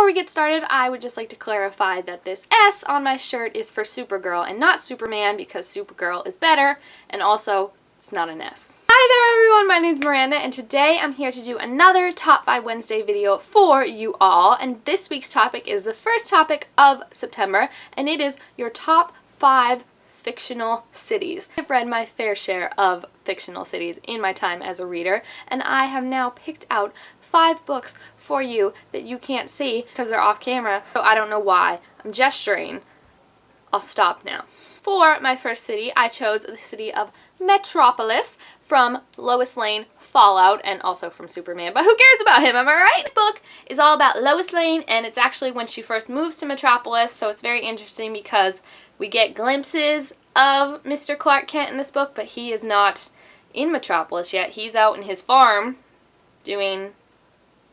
we get started, I would just like to clarify that this S on my shirt is for Supergirl and not Superman because Supergirl is better, and also it's not an S. Hi there everyone, my name's Miranda and today I'm here to do another Top 5 Wednesday video for you all, and this week's topic is the first topic of September, and it is your top 5 fictional cities. I've read my fair share of fictional cities in my time as a reader, and I have now picked out 5 books for you that you can't see because they're off camera, so I don't know why. I'm gesturing. I'll stop now. For my first city, I chose the city of Metropolis from Lois Lane Fallout, and also from Superman, but who cares about him, am I right? This book is all about Lois Lane, and it's actually when she first moves to Metropolis, so it's very interesting because we get glimpses of Mr. Clark Kent in this book, but he is not in Metropolis yet. He's out in his farm doing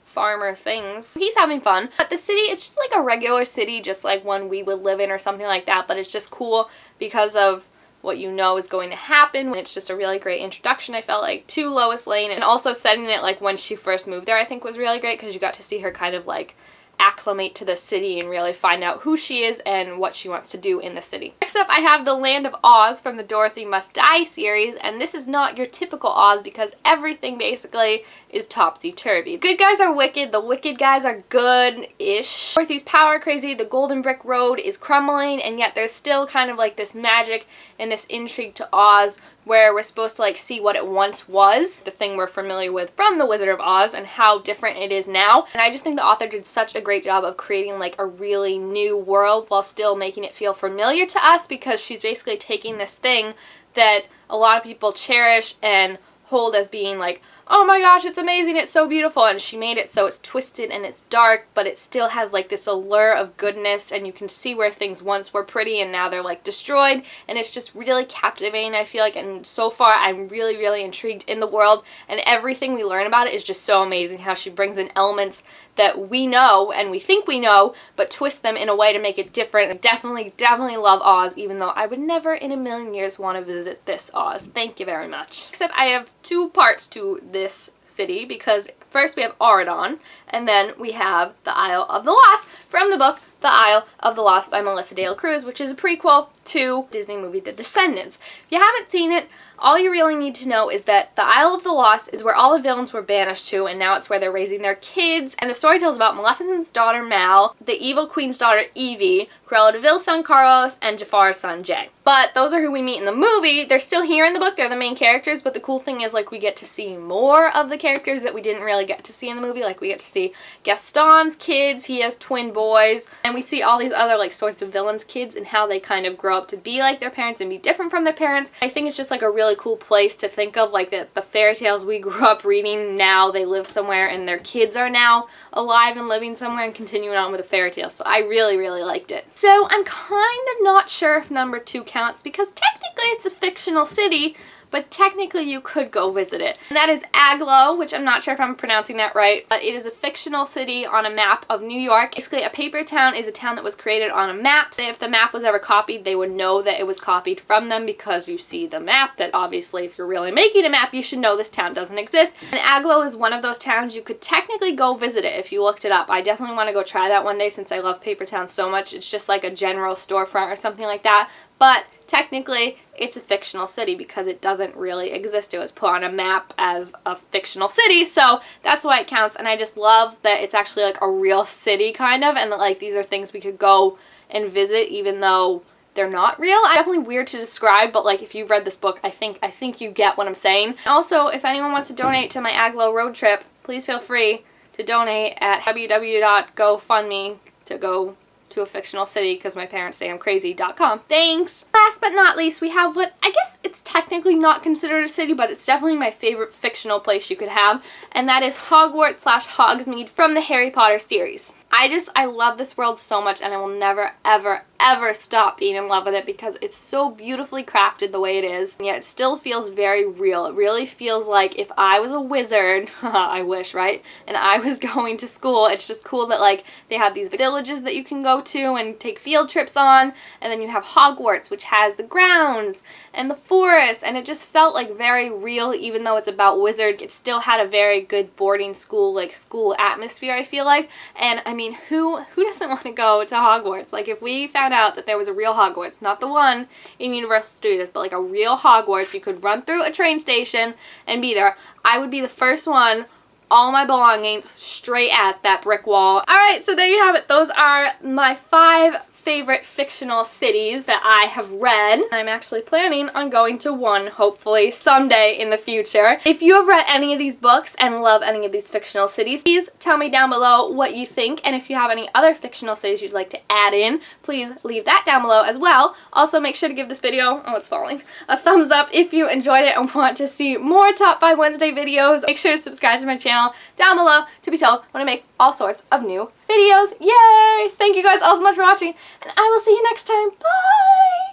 farmer things. He's having fun. But the city, it's just like a regular city, just like one we would live in or something like that, but it's just cool because of what you know is going to happen. It's just a really great introduction, I felt like, to Lois Lane, and also setting it like when she first moved there I think was really great because you got to see her kind of like acclimate to the city and really find out who she is and what she wants to do in the city. Next up, I have the Land of Oz from the Dorothy Must Die series, and this is not your typical Oz because everything basically is topsy-turvy. Good guys are wicked, the wicked guys are good-ish. Dorothy's power crazy, the Golden Brick Road is crumbling, and yet there's still kind of like this magic and this intrigue to Oz where we're supposed to like see what it once was, the thing we're familiar with from The Wizard of Oz, and how different it is now. And I just think the author did such a great job of creating like a really new world while still making it feel familiar to us, because she's basically taking this thing that a lot of people cherish and hold as being like, oh my gosh, it's amazing, it's so beautiful, and she made it so it's twisted and it's dark, but it still has like this allure of goodness, and you can see where things once were pretty and now they're like destroyed, and it's just really captivating, I feel like, and so far I'm really intrigued in the world, and everything we learn about it is just so amazing, how she brings in elements that we know and we think we know, but twist them in a way to make it different. I definitely love Oz, even though I would never in a million years want to visit this Oz. Thank you very much. Except I have 2 parts to this city, because first we have Auradon, and then we have the Isle of the Lost from the book The Isle of the Lost by Melissa Dale Cruz, which is a prequel to Disney movie The Descendants. If you haven't seen it, all you really need to know is that the Isle of the Lost is where all the villains were banished to, and now it's where they're raising their kids, and the story tells about Maleficent's daughter Mal, the evil queen's daughter Evie, Cruella de Vil's son Carlos, and Jafar's son Jay. But those are who we meet in the movie. They're still here in the book, they're the main characters, but the cool thing is like we get to see more of the characters that we didn't really get to see in the movie. Like we get to see Gaston's kids, he has twin boys, and we see all these other like sorts of villains' kids and how they kind of grow up to be like their parents and be different from their parents. I think it's just like a really cool place to think of, like the fairy tales we grew up reading, now they live somewhere and their kids are now alive and living somewhere and continuing on with the fairy tales. So I really liked it. So I'm kind of not sure if number 2 counts because technically it's a fictional city, but technically you could go visit it. And that is Algoe, which I'm not sure if I'm pronouncing that right, but it is a fictional city on a map of New York. Basically, a paper town is a town that was created on a map. So if the map was ever copied, they would know that it was copied from them because you see the map, that obviously if you're really making a map, you should know this town doesn't exist. And Algoe is one of those towns you could technically go visit it if you looked it up. I definitely want to go try that one day since I love paper towns so much. It's just like a general storefront or something like that, but technically, it's a fictional city because it doesn't really exist. It was put on a map as a fictional city, so that's why it counts. And I just love that it's actually like a real city kind of, and that like these are things we could go and visit even though they're not real. It's definitely weird to describe, but like if you've read this book, I think you get what I'm saying. Also, if anyone wants to donate to my Algoe road trip, please feel free to donate at www.gofundme to go to a fictional city because my parents say I'm crazy.com. Thanks! Last but not least, we have what I guess it's technically not considered a city, but it's definitely my favorite fictional place you could have, and that is Hogwarts / Hogsmeade from the Harry Potter series. I love this world so much, and I will never, ever stop being in love with it because it's so beautifully crafted the way it is, and yet it still feels very real. It really feels like if I was a wizard, I wish, right? And I was going to school, it's just cool that like they have these villages that you can go to and take field trips on, and then you have Hogwarts, which has the grounds and the forest, and it just felt like very real. Even though it's about wizards, it still had a very good boarding school, like school atmosphere, I feel like. And I mean, mean, who doesn't want to go to Hogwarts? Like, if we found out that there was a real Hogwarts, not the one in Universal Studios, but like a real Hogwarts, you could run through a train station and be there, I would be the first one, all my belongings straight at that brick wall. Alright, so there you have it. Those are my 5 favorite fictional cities that I have read. I'm actually planning on going to one, hopefully, someday in the future. If you have read any of these books and love any of these fictional cities, please tell me down below what you think, and if you have any other fictional cities you'd like to add in, please leave that down below as well. Also, make sure to give this video, oh, it's falling, a thumbs up if you enjoyed it and want to see more Top 5 Wednesday videos. Make sure to subscribe to my channel down below to be told when I make all sorts of new videos. Yay! Thank you guys all so much for watching, and I will see you next time. Bye!